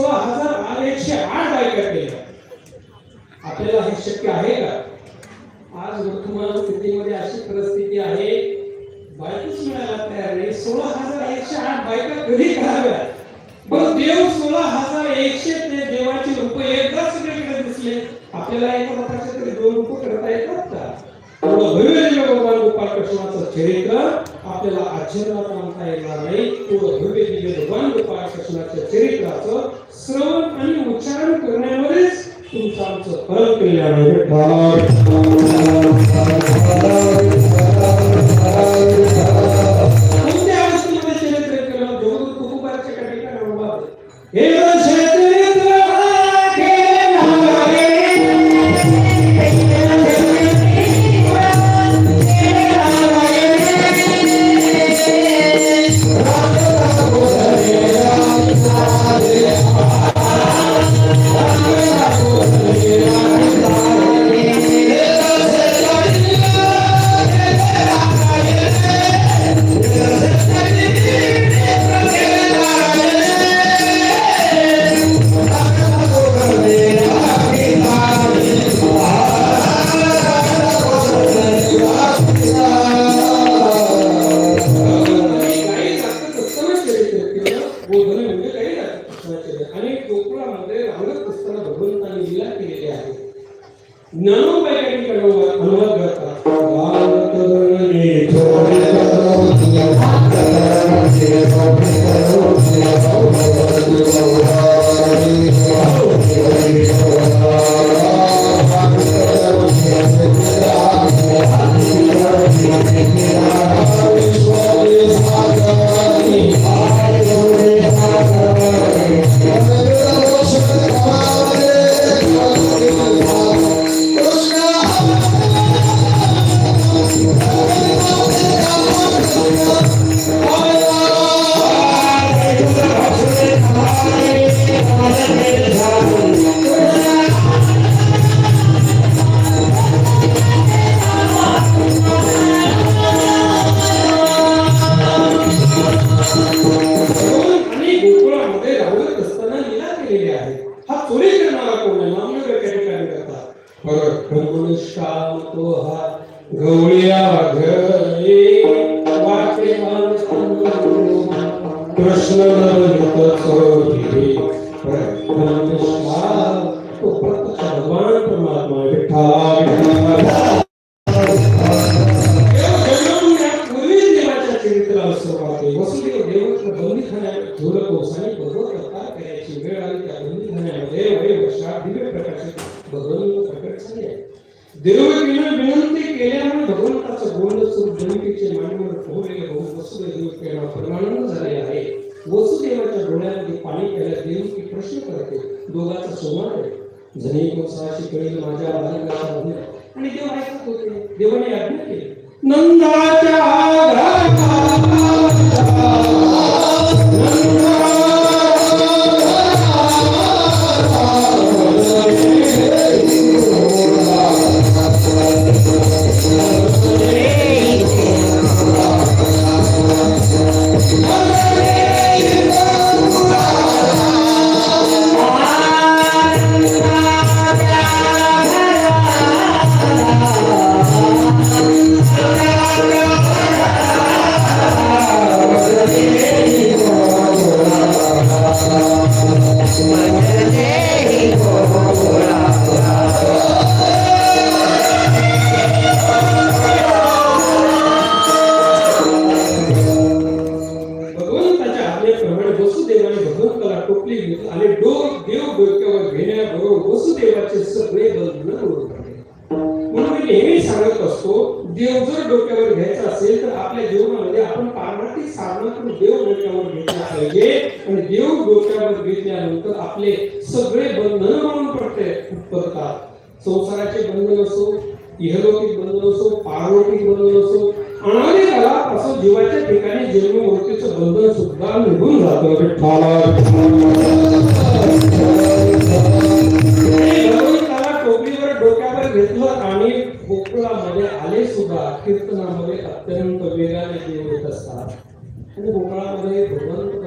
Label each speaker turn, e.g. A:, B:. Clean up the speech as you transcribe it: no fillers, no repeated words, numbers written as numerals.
A: 16,108 बायका केल्या. आपल्याला हे शक्य आहे का? आज वर्तमान स्थितीमध्ये अशी परिस्थिती आहे, बायकोच मिळायला तयार नाही. 16,108 बायका कधी कराव्या? बरं, देव 16,100 ते देवाचे रूप एकदा सगळीकडे दिसले. आपल्याला एका मताचे तरी 2 रूप करता येतात का? भव्य भगवान गोपाळ कृष्णाचं चरित्र आपल्याला आश्चर्यात आणता येणार नाही. भव्य भगवान गोपाळ कृष्णाच्या चरित्राचं श्रवण आणि उच्चारण करण्यामध्येच तुमचं आमचं परम कल्याण आहे. कोणत्या अवस्थेमध्ये चरित्र केलं? जोगदूत कुकुबाच्या ठिकाणी हे विनंती केल्यामुळे भगवंताचं बोलणं स्वरूप जमिनीचे मांडीवर ठेवलेले वसुदेव परमानंद झाले आहे. वसुदेवाच्या डोळ्यामध्ये पाणी प्यायला देवकी प्रश्न करते, दोघांचा संवाद आहे. जणी कोसाची कळी माझ्या बालकाचा आणि देव ऐकत होते. देवाने आज्ञा केली, नंदाच्या देव जर डोक्यावर घ्यायचा असेल तर आपल्या जीवनामध्ये आपण पारमार्थिक साधनातून देव डोक्यावर घेतला पाहिजे. आणि देव डोक्यावर घेतल्यानंतर आपले सगळे बंधन म्हणून पडतात. संसाराचे बंधन असो, इहलौकिक बंधन असो, पारलौकिक बंधन असो, अनादी काळापासून जीवाच्या ठिकाणी जन्म मृत्यूचं बंधन सुद्धा निघून जातं. टोपलीवर डोक्यावर घेतलं आणि गोकुळामध्ये आले सुद्धा. कीर्तनामध्ये अत्यंत वेगाने देव येत असतात आणि गोकुळामध्ये भगवंत